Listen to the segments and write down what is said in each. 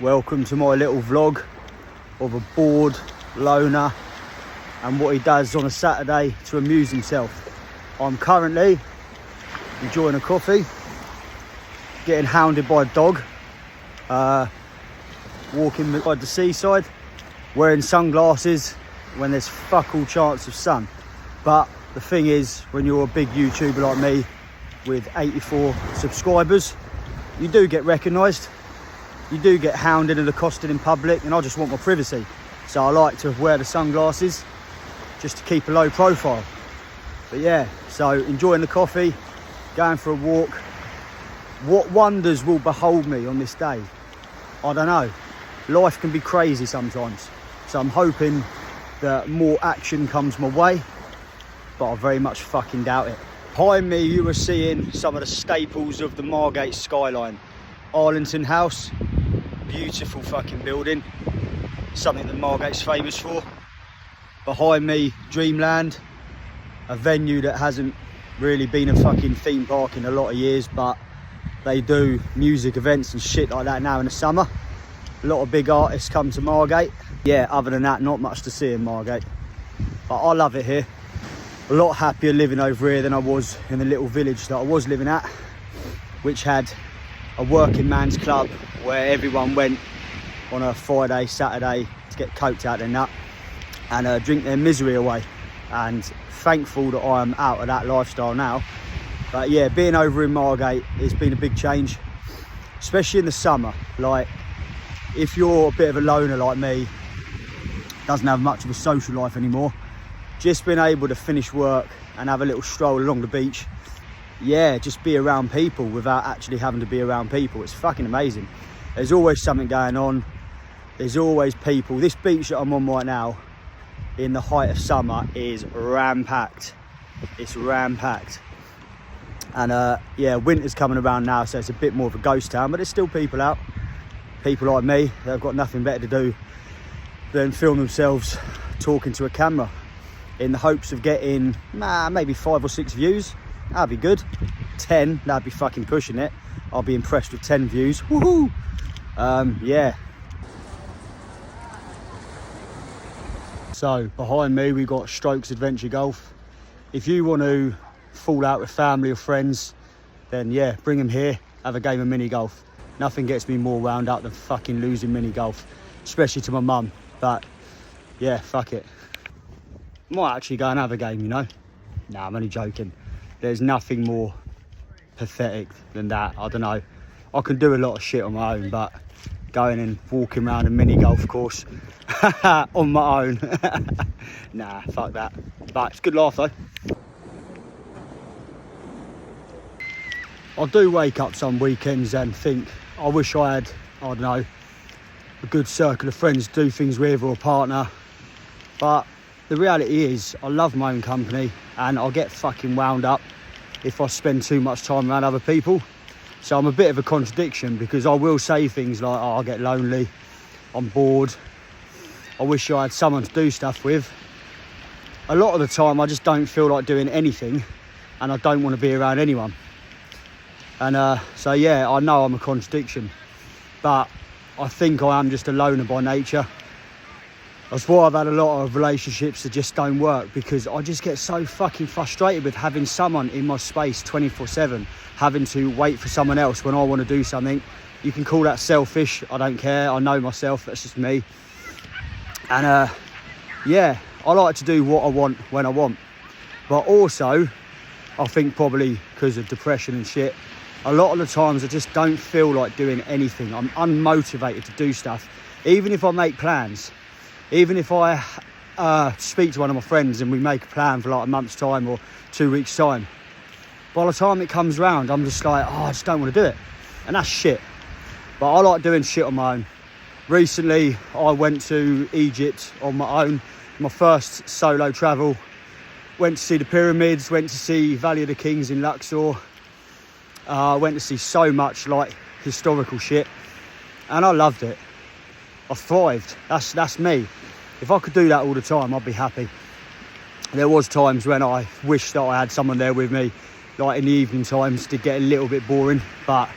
Welcome to my little vlog of a bored loner and what he does on a Saturday to amuse himself. I'm currently enjoying a coffee, getting hounded by a dog, walking by the seaside, wearing sunglasses when there's fuck all chance of sun. But the thing is, when you're a big YouTuber like me with 84 subscribers, you do get recognised. You do get hounded and accosted in public, and I just want my privacy. So I like to wear the sunglasses just to keep a low profile. But yeah, so enjoying the coffee, going for a walk. What wonders will behold me on this day? I don't know. Life can be crazy sometimes. So I'm hoping that more action comes my way, but I very much fucking doubt it. Behind me, you are seeing some of the staples of the Margate skyline. Arlington House, beautiful fucking building, something that Margate's famous for. Behind me, Dreamland, a venue that hasn't really been a fucking theme park in a lot of years, but they do music events and shit like that now in the summer. A lot of big artists come to Margate. Yeah, other than that, not much to see in Margate, but I love it here. A lot happier living over here than I was in the little village that I was living at, which had a working man's club where everyone went on a Friday, Saturday to get coked out their nut and drink their misery away. And thankful that I am out of that lifestyle now. But yeah, being over in Margate, it's been a big change, especially in the summer. Like, if you're a bit of a loner like me, doesn't have much of a social life anymore, just being able to finish work and have a little stroll along the beach, yeah, just be around people without actually having to be around people. It's fucking amazing. There's always something going on. There's always people. This beach that I'm on right now, in the height of summer, is ram-packed. It's ram-packed. And yeah, winter's coming around now, so it's a bit more of a ghost town, but there's still people out. People like me that have got nothing better to do than film themselves talking to a camera in the hopes of getting maybe 5 or 6 views. That'd be good. 10, that'd be fucking pushing it. I'll be impressed with 10 views. Woohoo! Yeah. So behind me we've got Strokes Adventure Golf. If you want to fall out with family or friends, then yeah, bring them here, have a game of mini golf. Nothing gets me more wound up than fucking losing mini golf, especially to my mum. But yeah, fuck it. Might actually go and have a game, you know. Nah, I'm only joking. There's nothing more pathetic than that. I don't know. I can do a lot of shit on my own, but going and walking around a mini golf course on my own, nah, fuck that. But it's a good laugh though. I do wake up some weekends and think, I wish I had, I don't know, a good circle of friends to do things with, or a partner. But the reality is, I love my own company and I'll get fucking wound up if I spend too much time around other people. So I'm a bit of a contradiction, because I will say things like, oh, I get lonely, I'm bored, I wish I had someone to do stuff with. A lot of the time I just don't feel like doing anything and I don't want to be around anyone. And so yeah, I know I'm a contradiction, but I think I am just a loner by nature. That's why I've had a lot of relationships that just don't work, because I just get so fucking frustrated with having someone in my space 24/7, having to wait for someone else when I want to do something. You can call that selfish, I don't care, I know myself, that's just me. And yeah, I like to do what I want when I want. But also, I think probably because of depression and shit, a lot of the times I just don't feel like doing anything. I'm unmotivated to do stuff. Even if I make plans, even if I speak to one of my friends and we make a plan for like a month's time or 2 weeks' time, by the time it comes round, I'm just like, oh, I just don't want to do it. And that's shit. But I like doing shit on my own. Recently, I went to Egypt on my own, my first solo travel. Went to see the pyramids, went to see Valley of the Kings in Luxor. Went to see so much like historical shit, and I loved it. I thrived. That's me. If I could do that all the time, I'd be happy. There was times when I wished that I had someone there with me, like in the evening times, to get a little bit boring. But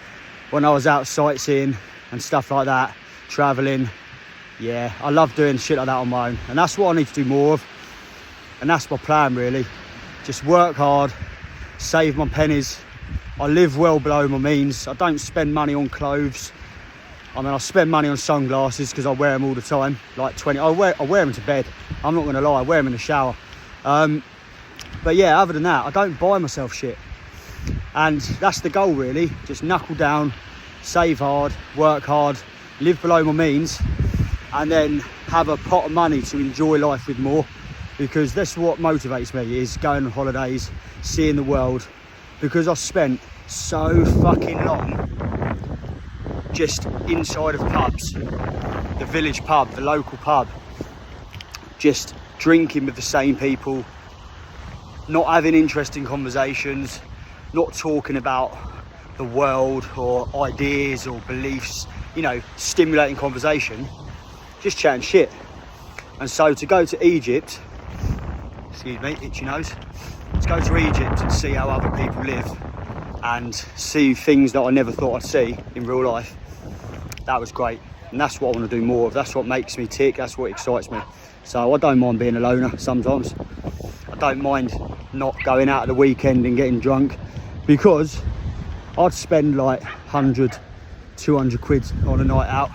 when I was out sightseeing and stuff like that, travelling. Yeah, I love doing shit like that on my own, and that's what I need to do more of, and that's my plan really. Just work hard, save my pennies. I live well below my means. I don't spend money on clothes. I mean, I spend money on sunglasses because I wear them all the time, like 20. I wear them to bed. I'm not gonna lie, I wear them in the shower. But yeah, other than that, I don't buy myself shit. And that's the goal really, just knuckle down, save hard, work hard, live below my means, and then have a pot of money to enjoy life with more, because that's what motivates me, is going on holidays, seeing the world, because I've spent so fucking long just inside of pubs, the village pub, the local pub, just drinking with the same people, not having interesting conversations, not talking about the world or ideas or beliefs, you know, stimulating conversation, just chatting shit. And so to go to Egypt, excuse me, itchy nose, to go to Egypt and see how other people live and see things that I never thought I'd see in real life, that was great. And that's what I want to do more of. That's what makes me tick. That's what excites me. So I don't mind being a loner sometimes. I don't mind not going out at the weekend and getting drunk, because I'd spend like 100, 200 quid on a night out.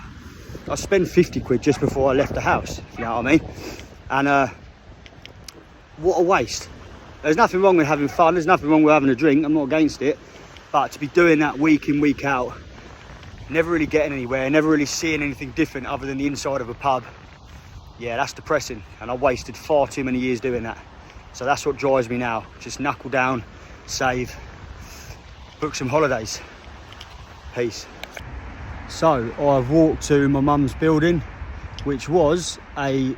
I spend 50 quid just before I left the house, if you know what I mean. And what a waste. There's nothing wrong with having fun. There's nothing wrong with having a drink. I'm not against it. But to be doing that week in, week out, never really getting anywhere, never really seeing anything different other than the inside of a pub, yeah, that's depressing. And I wasted far too many years doing that. So that's what drives me now. Just knuckle down, save, book some holidays. Peace. So I've walked to my mum's building, which was a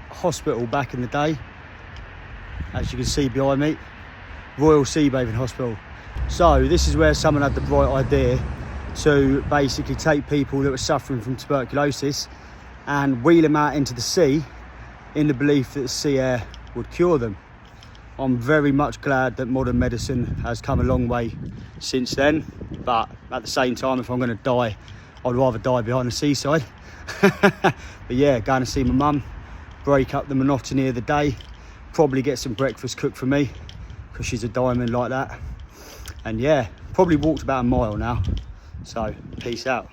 hospital back in the day. As you can see behind me, Royal Sea Bathing Hospital. So this is where someone had the bright idea to basically take people that were suffering from tuberculosis and wheel them out into the sea in the belief that the sea air would cure them. I'm very much glad that modern medicine has come a long way since then, but at the same time, if I'm going to die, I'd rather die behind the seaside. But yeah, going to see my mum, break up the monotony of the day, probably get some breakfast cooked for me, because she's a diamond like that. And yeah, probably walked about a mile now. So peace out.